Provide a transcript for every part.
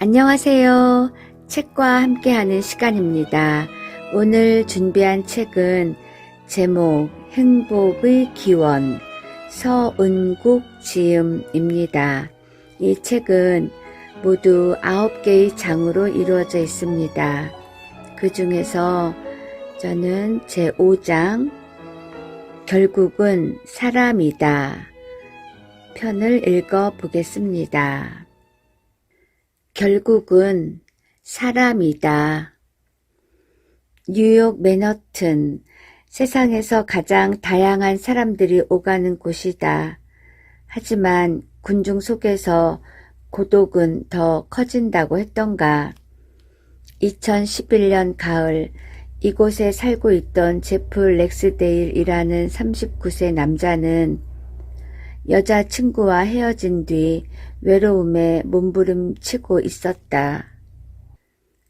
안녕하세요. 책과 함께하는 시간입니다. 오늘 준비한 책은 제목 행복의 기원, 서은국 지음입니다. 이 책은 모두 9개의 장으로 이루어져 있습니다. 그 중에서 저는 제5장 결국은 사람이다 편을 읽어 보겠습니다. 결국은 사람이다. 뉴욕 맨하튼, 세상에서 가장 다양한 사람들이 오가는 곳이다. 하지만 군중 속에서 고독은 더 커진다고 했던가. 2011년 가을, 이곳에 살고 있던 제프 렉스데일이라는 39세 남자는 여자친구와 헤어진 뒤 외로움에 몸부림치고 있었다.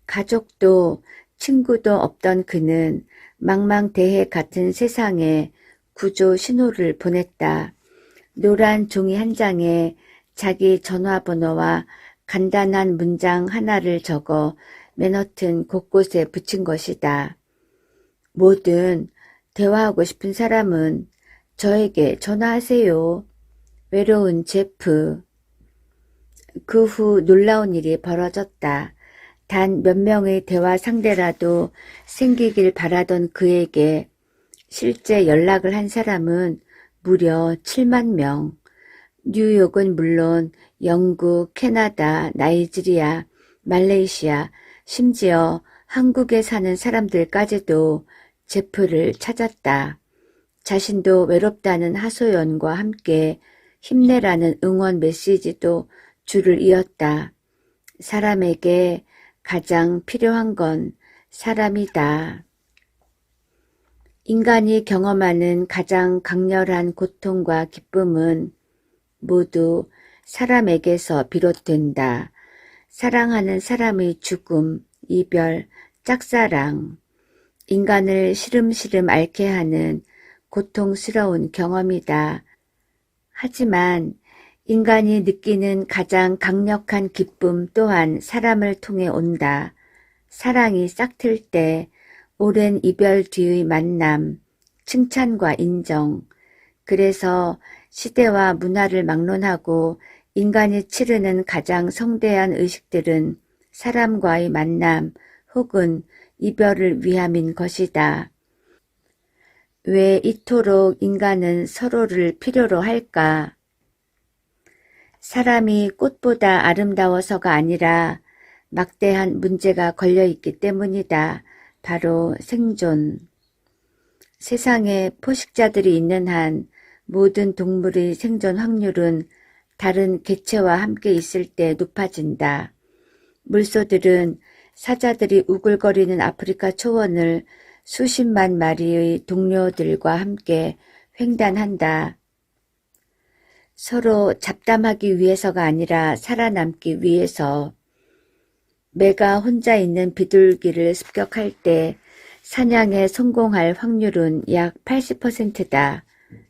가족도 친구도 없던 그는 망망대해 같은 세상에 구조 신호를 보냈다. 노란 종이 한 장에 자기 전화번호와 간단한 문장 하나를 적어 맨하튼 곳곳에 붙인 것이다. 뭐든 대화하고 싶은 사람은 저에게 전화하세요. 외로운 제프. 그 후 놀라운 일이 벌어졌다. 단 몇 명의 대화 상대라도 생기길 바라던 그에게 실제 연락을 한 사람은 무려 7만 명. 뉴욕은 물론 영국, 캐나다, 나이지리아, 말레이시아, 심지어 한국에 사는 사람들까지도 제프를 찾았다. 자신도 외롭다는 하소연과 함께 힘내라는 응원 메시지도 줄을 이었다. 사람에게 가장 필요한 건 사람이다. 인간이 경험하는 가장 강렬한 고통과 기쁨은 모두 사람에게서 비롯된다. 사랑하는 사람의 죽음, 이별, 짝사랑, 인간을 시름시름 앓게 하는 고통스러운 경험이다. 하지만 인간이 느끼는 가장 강력한 기쁨 또한 사람을 통해 온다. 사랑이 싹틀 때 오랜 이별 뒤의 만남, 칭찬과 인정. 그래서 시대와 문화를 막론하고 인간이 치르는 가장 성대한 의식들은 사람과의 만남 혹은 이별을 위함인 것이다. 왜 이토록 인간은 서로를 필요로 할까? 사람이 꽃보다 아름다워서가 아니라 막대한 문제가 걸려있기 때문이다. 바로 생존. 세상에 포식자들이 있는 한 모든 동물의 생존 확률은 다른 개체와 함께 있을 때 높아진다. 물소들은 사자들이 우글거리는 아프리카 초원을 수십만 마리의 동료들과 함께 횡단한다. 서로 잡담하기 위해서가 아니라 살아남기 위해서. 매가 혼자 있는 비둘기를 습격할 때 사냥에 성공할 확률은 약 80%다.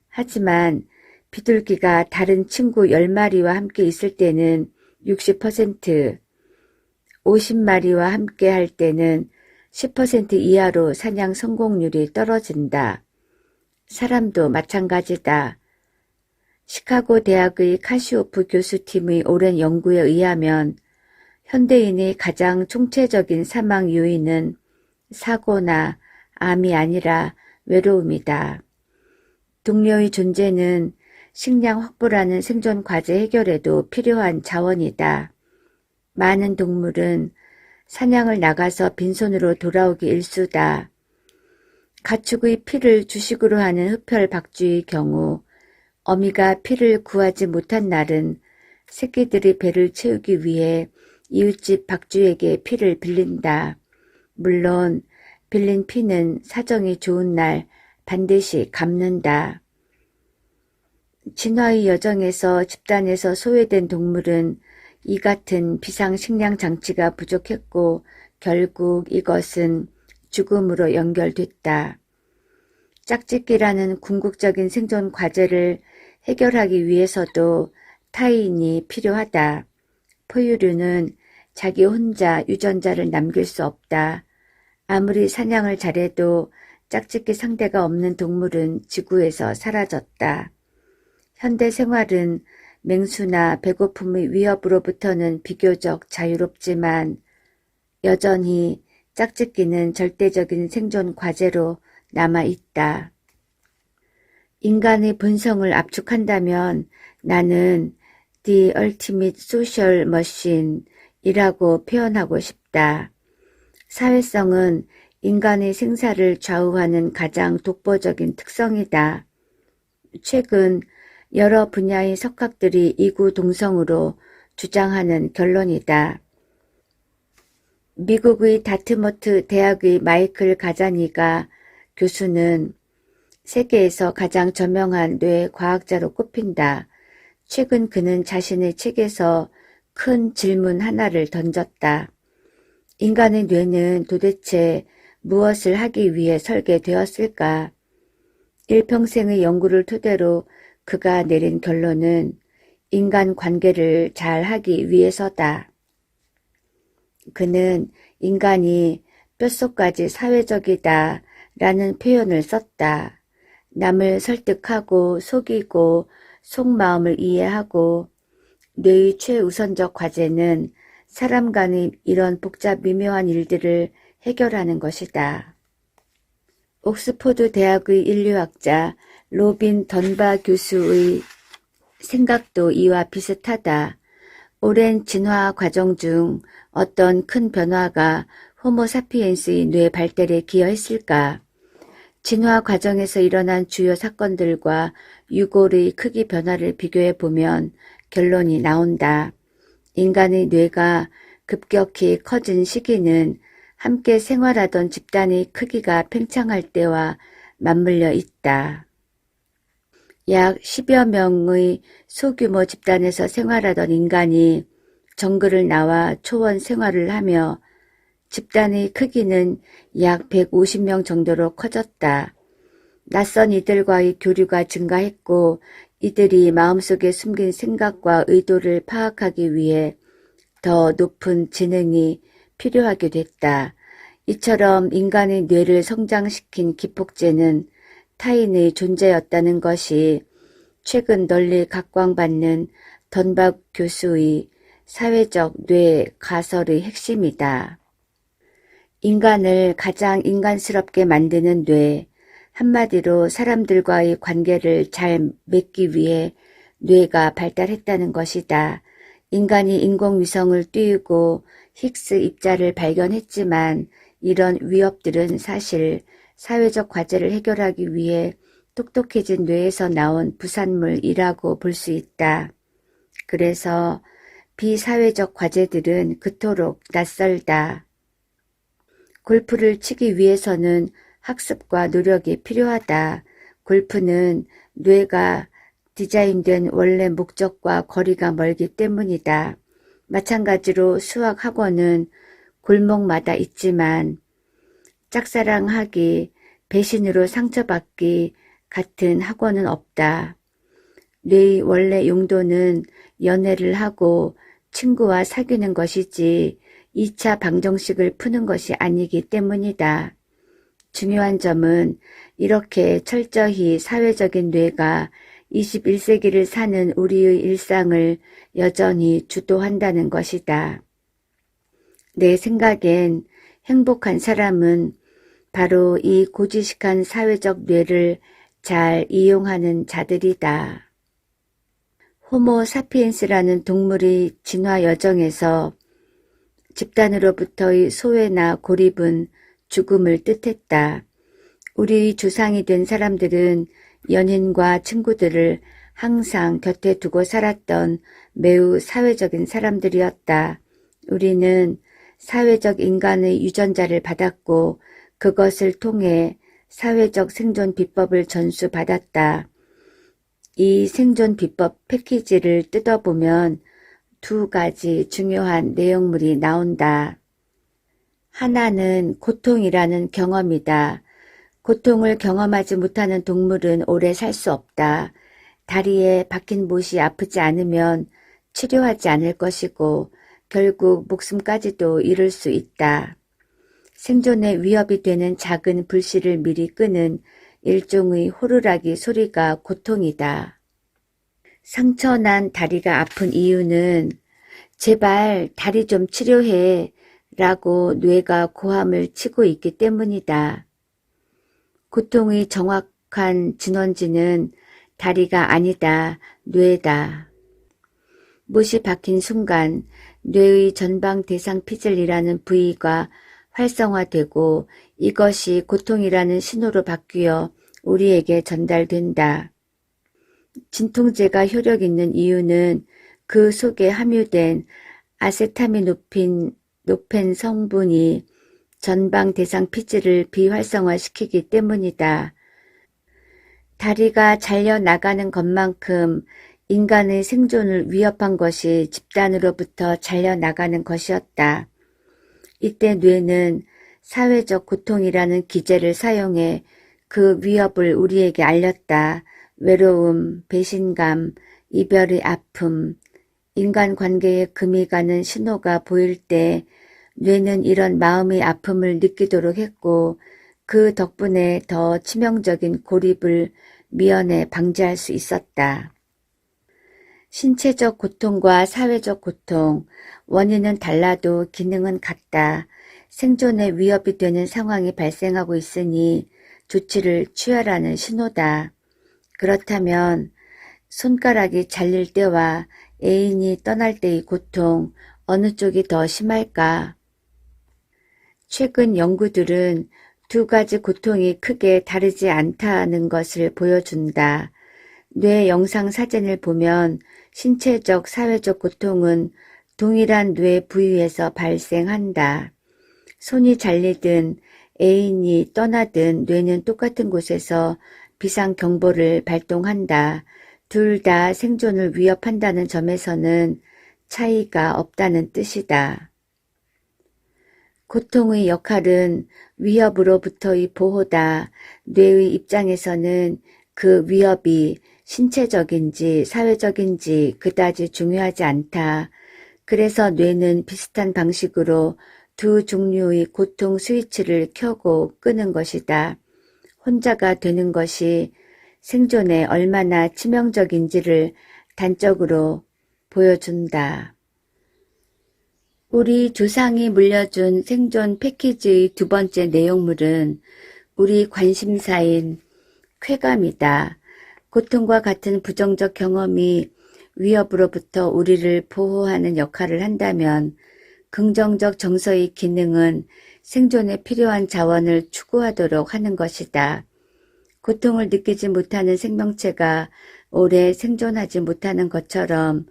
하지만 비둘기가 다른 친구 10마리와 함께 있을 때는 60%, 50마리와 함께 할 때는 10% 이하로 사냥 성공률이 떨어진다. 사람도 마찬가지다. 시카고 대학의 카시오프 교수팀의 오랜 연구에 의하면 현대인의 가장 총체적인 사망 요인은 사고나 암이 아니라 외로움이다. 동료의 존재는 식량 확보라는 생존 과제 해결에도 필요한 자원이다. 많은 동물은 사냥을 나가서 빈손으로 돌아오기 일쑤다. 가축의 피를 주식으로 하는 흡혈박쥐의 경우 어미가 피를 구하지 못한 날은 새끼들이 배를 채우기 위해 이웃집 박쥐에게 피를 빌린다. 물론 빌린 피는 사정이 좋은 날 반드시 갚는다. 진화의 여정에서 집단에서 소외된 동물은 이 같은 비상식량 장치가 부족했고 결국 이것은 죽음으로 연결됐다. 짝짓기라는 궁극적인 생존 과제를 해결하기 위해서도 타인이 필요하다. 포유류는 자기 혼자 유전자를 남길 수 없다. 아무리 사냥을 잘해도 짝짓기 상대가 없는 동물은 지구에서 사라졌다. 현대 생활은 맹수나 배고픔의 위협으로부터는 비교적 자유롭지만 여전히 짝짓기는 절대적인 생존 과제로 남아있다. 인간의 본성을 압축한다면 나는 The Ultimate Social Machine 이라고 표현하고 싶다. 사회성은 인간의 생사를 좌우하는 가장 독보적인 특성이다. 최근 여러 분야의 석학들이 이구동성으로 주장하는 결론이다. 미국의 다트머트 대학의 마이클 가자니가 교수는 세계에서 가장 저명한 뇌 과학자로 꼽힌다. 최근 그는 자신의 책에서 큰 질문 하나를 던졌다. 인간의 뇌는 도대체 무엇을 하기 위해 설계되었을까? 일평생의 연구를 토대로 그가 내린 결론은 인간관계를 잘 하기 위해서다. 그는 인간이 뼛속까지 사회적이다 라는 표현을 썼다. 남을 설득하고 속이고 속마음을 이해하고 뇌의 최우선적 과제는 사람 간의 이런 복잡 미묘한 일들을 해결하는 것이다. 옥스포드 대학의 인류학자 로빈 던바 교수의 생각도 이와 비슷하다. 오랜 진화 과정 중 어떤 큰 변화가 호모사피엔스의 뇌 발달에 기여했을까? 진화 과정에서 일어난 주요 사건들과 유골의 크기 변화를 비교해보면 결론이 나온다. 인간의 뇌가 급격히 커진 시기는 함께 생활하던 집단의 크기가 팽창할 때와 맞물려 있다. 약 10여 명의 소규모 집단에서 생활하던 인간이 정글을 나와 초원 생활을 하며 집단의 크기는 약 150명 정도로 커졌다. 낯선 이들과의 교류가 증가했고 이들이 마음속에 숨긴 생각과 의도를 파악하기 위해 더 높은 지능이 필요하게 됐다. 이처럼 인간의 뇌를 성장시킨 기폭제는 타인의 존재였다는 것이 최근 널리 각광받는 던박 교수의 사회적 뇌 가설의 핵심이다. 인간을 가장 인간스럽게 만드는 뇌, 한마디로 사람들과의 관계를 잘 맺기 위해 뇌가 발달했다는 것이다. 인간이 인공위성을 띄우고 힉스 입자를 발견했지만 이런 위협들은 사실 사회적 과제를 해결하기 위해 똑똑해진 뇌에서 나온 부산물이라고 볼 수 있다. 그래서 비사회적 과제들은 그토록 낯설다. 골프를 치기 위해서는 학습과 노력이 필요하다. 골프는 뇌가 디자인된 원래 목적과 거리가 멀기 때문이다. 마찬가지로 수학학원은 골목마다 있지만 짝사랑하기, 배신으로 상처받기 같은 학원은 없다. 뇌의 원래 용도는 연애를 하고 친구와 사귀는 것이지 2차 방정식을 푸는 것이 아니기 때문이다. 중요한 점은 이렇게 철저히 사회적인 뇌가 21세기를 사는 우리의 일상을 여전히 주도한다는 것이다. 내 생각엔 행복한 사람은 바로 이 고지식한 사회적 뇌를 잘 이용하는 자들이다. 호모 사피엔스라는 동물의 진화 여정에서 집단으로부터의 소외나 고립은 죽음을 뜻했다. 우리의 조상이 된 사람들은 연인과 친구들을 항상 곁에 두고 살았던 매우 사회적인 사람들이었다. 우리는 사회적 인간의 유전자를 받았고 그것을 통해 사회적 생존 비법을 전수받았다. 이 생존 비법 패키지를 뜯어보면 두 가지 중요한 내용물이 나온다. 하나는 고통이라는 경험이다. 고통을 경험하지 못하는 동물은 오래 살 수 없다. 다리에 박힌 못이 아프지 않으면 치료하지 않을 것이고 결국 목숨까지도 잃을 수 있다. 생존에 위협이 되는 작은 불씨를 미리 끄는 일종의 호루라기 소리가 고통이다. 상처난 다리가 아픈 이유는 제발 다리 좀 치료해 라고 뇌가 고함을 치고 있기 때문이다. 고통의 정확한 진원지는 다리가 아니다, 뇌다. 못이 박힌 순간 뇌의 전방 대상 피질이라는 부위가 활성화되고 이것이 고통이라는 신호로 바뀌어 우리에게 전달된다. 진통제가 효력 있는 이유는 그 속에 함유된 아세타미노펜 성분이 전방 대상 피질을 비활성화시키기 때문이다. 다리가 잘려나가는 것만큼 인간의 생존을 위협한 것이 집단으로부터 잘려나가는 것이었다. 이때 뇌는 사회적 고통이라는 기제를 사용해 그 위협을 우리에게 알렸다. 외로움, 배신감, 이별의 아픔, 인간관계에 금이 가는 신호가 보일 때 뇌는 이런 마음의 아픔을 느끼도록 했고 그 덕분에 더 치명적인 고립을 미연에 방지할 수 있었다. 신체적 고통과 사회적 고통, 원인은 달라도 기능은 같다. 생존에 위협이 되는 상황이 발생하고 있으니 조치를 취하라는 신호다. 그렇다면 손가락이 잘릴 때와 애인이 떠날 때의 고통, 어느 쪽이 더 심할까? 최근 연구들은 두 가지 고통이 크게 다르지 않다는 것을 보여준다. 뇌 영상 사진을 보면 신체적, 사회적 고통은 동일한 뇌 부위에서 발생한다. 손이 잘리든 애인이 떠나든 뇌는 똑같은 곳에서 비상경보를 발동한다. 둘 다 생존을 위협한다는 점에서는 차이가 없다는 뜻이다. 고통의 역할은 위협으로부터의 보호다. 뇌의 입장에서는 그 위협이 신체적인지 사회적인지 그다지 중요하지 않다. 그래서 뇌는 비슷한 방식으로 두 종류의 고통 스위치를 켜고 끄는 것이다. 혼자가 되는 것이 생존에 얼마나 치명적인지를 단적으로 보여준다. 우리 조상이 물려준 생존 패키지의 두 번째 내용물은 우리 관심사인 쾌감이다. 고통과 같은 부정적 경험이 위협으로부터 우리를 보호하는 역할을 한다면 긍정적 정서의 기능은 생존에 필요한 자원을 추구하도록 하는 것이다. 고통을 느끼지 못하는 생명체가 오래 생존하지 못하는 것처럼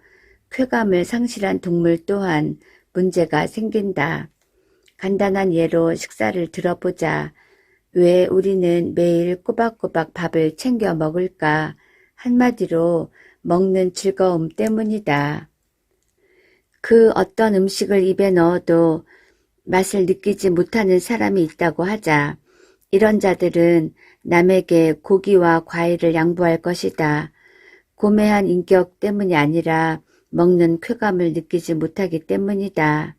쾌감을 상실한 동물 또한 문제가 생긴다. 간단한 예로 식사를 들어보자. 왜 우리는 매일 꼬박꼬박 밥을 챙겨 먹을까? 한마디로 먹는 즐거움 때문이다. 그 어떤 음식을 입에 넣어도 맛을 느끼지 못하는 사람이 있다고 하자. 이런 자들은 남에게 고기와 과일을 양보할 것이다. 고매한 인격 때문이 아니라 먹는 쾌감을 느끼지 못하기 때문이다.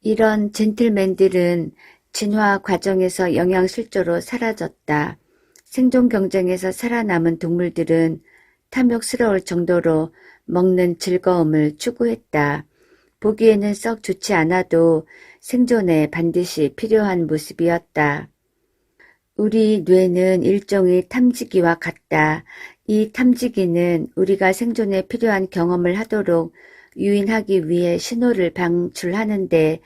이런 젠틀맨들은 진화 과정에서 영양실조로 사라졌다. 생존 경쟁에서 살아남은 동물들은 탐욕스러울 정도로 먹는 즐거움을 추구했다. 보기에는 썩 좋지 않아도 생존에 반드시 필요한 모습이었다. 우리 뇌는 일종의 탐지기와 같다. 이 탐지기는 우리가 생존에 필요한 경험을 하도록 유인하기 위해 신호를 방출하는데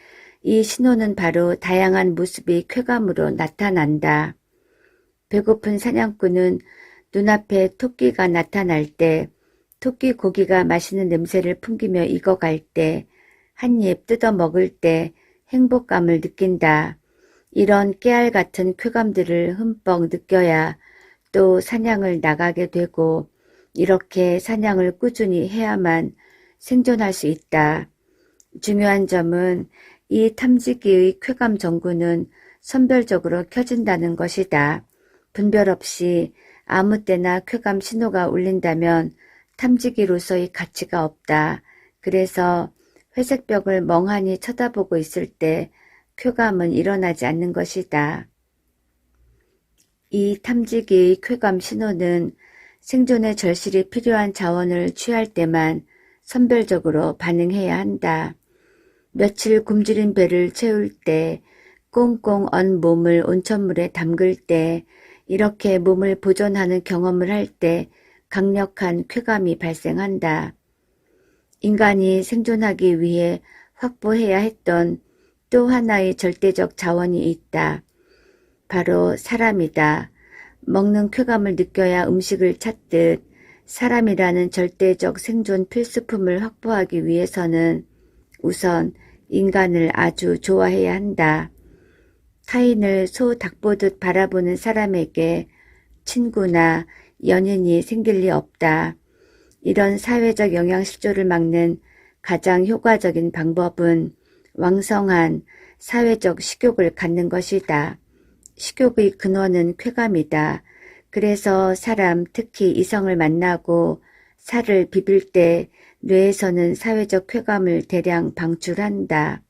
이 신호는 바로 다양한 모습의 쾌감으로 나타난다. 배고픈 사냥꾼은 눈앞에 토끼가 나타날 때, 토끼 고기가 맛있는 냄새를 풍기며 익어갈 때, 한 입 뜯어 먹을 때 행복감을 느낀다. 이런 깨알 같은 쾌감들을 흠뻑 느껴야 또 사냥을 나가게 되고 이렇게 사냥을 꾸준히 해야만 생존할 수 있다. 중요한 점은 이 탐지기의 쾌감 전구는 선별적으로 켜진다는 것이다. 분별 없이 아무 때나 쾌감 신호가 울린다면 탐지기로서의 가치가 없다. 그래서 회색벽을 멍하니 쳐다보고 있을 때 쾌감은 일어나지 않는 것이다. 이 탐지기의 쾌감 신호는 생존에 절실히 필요한 자원을 취할 때만 선별적으로 반응해야 한다. 며칠 굶주린 배를 채울 때, 꽁꽁 언 몸을 온천물에 담글 때, 이렇게 몸을 보존하는 경험을 할 때 강력한 쾌감이 발생한다. 인간이 생존하기 위해 확보해야 했던 또 하나의 절대적 자원이 있다. 바로 사람이다. 먹는 쾌감을 느껴야 음식을 찾듯 사람이라는 절대적 생존 필수품을 확보하기 위해서는 우선 인간을 아주 좋아해야 한다. 타인을 소 닭보듯 바라보는 사람에게 친구나 연인이 생길 리 없다. 이런 사회적 영양실조를 막는 가장 효과적인 방법은 왕성한 사회적 식욕을 갖는 것이다. 식욕의 근원은 쾌감이다. 그래서 사람, 특히 이성을 만나고 살을 비빌 때 뇌에서는 사회적 쾌감을 대량 방출한다.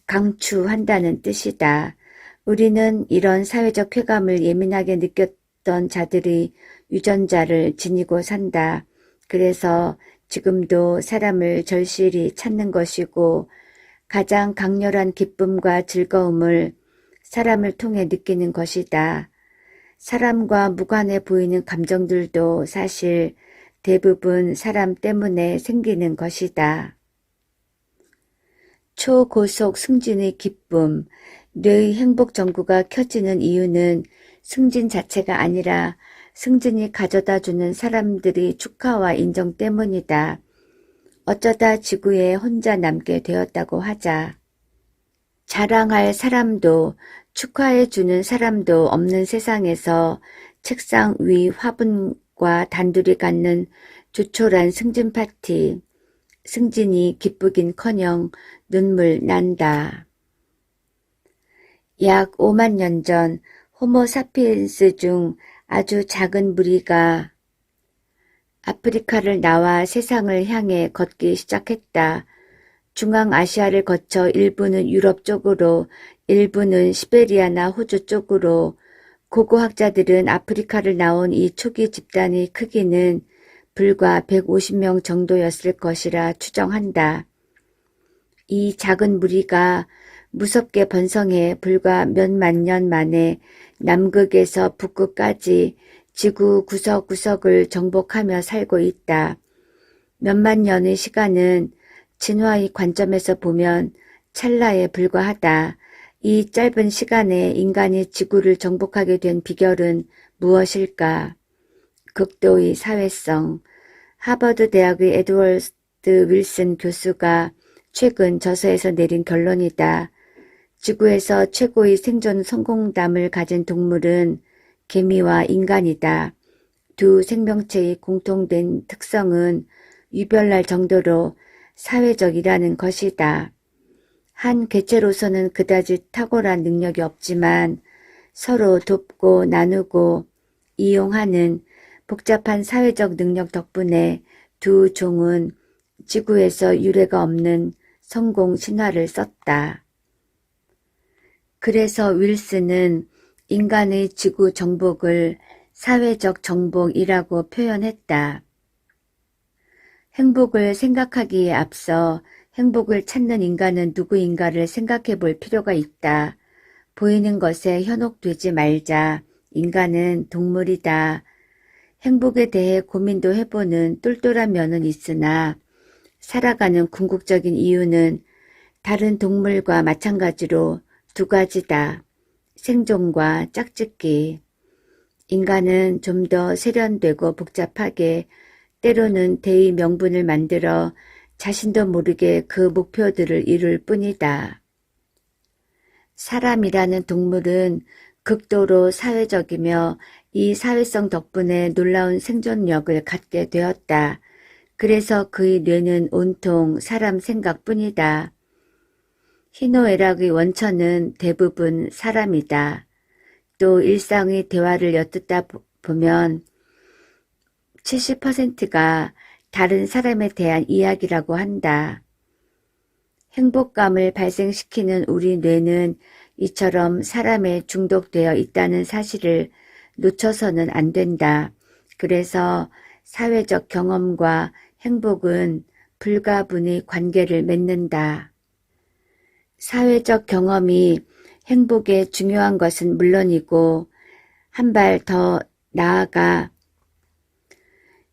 강추한다는 뜻이다. 우리는 이런 사회적 쾌감을 예민하게 느꼈던 자들의 유전자를 지니고 산다. 그래서 지금도 사람을 절실히 찾는 것이고 가장 강렬한 기쁨과 즐거움을 사람을 통해 느끼는 것이다. 사람과 무관해 보이는 감정들도 사실 대부분 사람 때문에 생기는 것이다. 초고속 승진의 기쁨, 뇌의 행복 전구가 켜지는 이유는 승진 자체가 아니라 승진이 가져다주는 사람들의 축하와 인정 때문이다. 어쩌다 지구에 혼자 남게 되었다고 하자. 자랑할 사람도 축하해주는 사람도 없는 세상에서 책상 위 화분과 단둘이 갖는 조촐한 승진 파티. 승진이 기쁘긴커녕 눈물 난다. 약 5만 년 전 호모사피엔스 중 아주 작은 무리가 아프리카를 나와 세상을 향해 걷기 시작했다. 중앙아시아를 거쳐 일부는 유럽 쪽으로, 일부는 시베리아나 호주 쪽으로. 고고학자들은 아프리카를 나온 이 초기 집단의 크기는 불과 150명 정도였을 것이라 추정한다. 이 작은 무리가 무섭게 번성해 불과 몇만 년 만에 남극에서 북극까지 지구 구석구석을 정복하며 살고 있다. 몇만 년의 시간은 진화의 관점에서 보면 찰나에 불과하다. 이 짧은 시간에 인간이 지구를 정복하게 된 비결은 무엇일까? 극도의 사회성. 하버드 대학의 에드워드 윌슨 교수가 최근 저서에서 내린 결론이다. 지구에서 최고의 생존 성공담을 가진 동물은 개미와 인간이다. 두 생명체의 공통된 특성은 유별날 정도로 사회적이라는 것이다. 한 개체로서는 그다지 탁월한 능력이 없지만 서로 돕고 나누고 이용하는 복잡한 사회적 능력 덕분에 두 종은 지구에서 유례가 없는 성공 신화를 썼다. 그래서 윌슨은 인간의 지구 정복을 사회적 정복이라고 표현했다. 행복을 생각하기에 앞서 행복을 찾는 인간은 누구인가를 생각해 볼 필요가 있다. 보이는 것에 현혹되지 말자. 인간은 동물이다. 행복에 대해 고민도 해보는 똘똘한 면은 있으나 살아가는 궁극적인 이유는 다른 동물과 마찬가지로 두 가지다. 생존과 짝짓기. 인간은 좀 더 세련되고 복잡하게 때로는 대의 명분을 만들어 자신도 모르게 그 목표들을 이룰 뿐이다. 사람이라는 동물은 극도로 사회적이며 이 사회성 덕분에 놀라운 생존력을 갖게 되었다. 그래서 그의 뇌는 온통 사람 생각뿐이다. 희노애락의 원천은 대부분 사람이다. 또 일상의 대화를 엿듣다 보면 70%가 다른 사람에 대한 이야기라고 한다. 행복감을 발생시키는 우리 뇌는 이처럼 사람에 중독되어 있다는 사실을 놓쳐서는 안 된다. 그래서 사회적 경험과 행복은 불가분의 관계를 맺는다. 사회적 경험이 행복에 중요한 것은 물론이고 한 발 더 나아가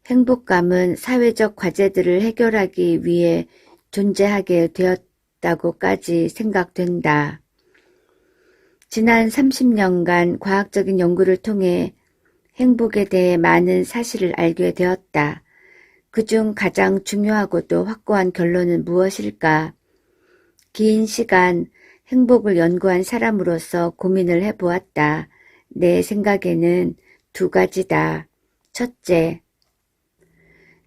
행복감은 사회적 과제들을 해결하기 위해 존재하게 되었다고까지 생각된다. 지난 30년간 과학적인 연구를 통해 행복에 대해 많은 사실을 알게 되었다. 그중 가장 중요하고도 확고한 결론은 무엇일까? 긴 시간 행복을 연구한 사람으로서 고민을 해보았다. 내 생각에는 두 가지다. 첫째,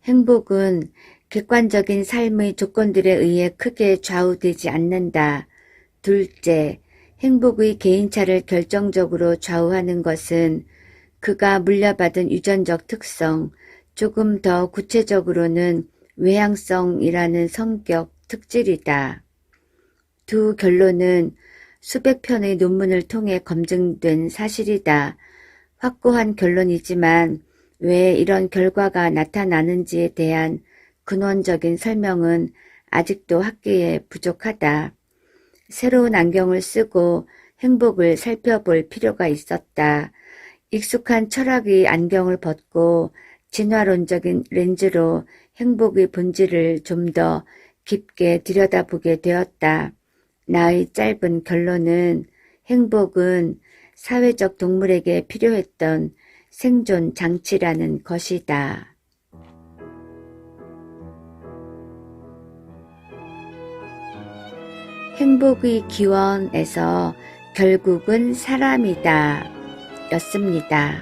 행복은 객관적인 삶의 조건들에 의해 크게 좌우되지 않는다. 둘째, 행복의 개인차를 결정적으로 좌우하는 것은 그가 물려받은 유전적 특성, 조금 더 구체적으로는 외향성이라는 성격 특질이다. 두 결론은 수백 편의 논문을 통해 검증된 사실이다. 확고한 결론이지만 왜 이런 결과가 나타나는지에 대한 근원적인 설명은 아직도 학계에 부족하다. 새로운 안경을 쓰고 행복을 살펴볼 필요가 있었다. 익숙한 철학의 안경을 벗고 진화론적인 렌즈로 행복의 본질을 좀 더 깊게 들여다보게 되었다. 나의 짧은 결론은 행복은 사회적 동물에게 필요했던 생존 장치라는 것이다. 행복의 기원에서 결국은 사람이다 였습니다.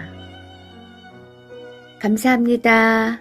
감사합니다.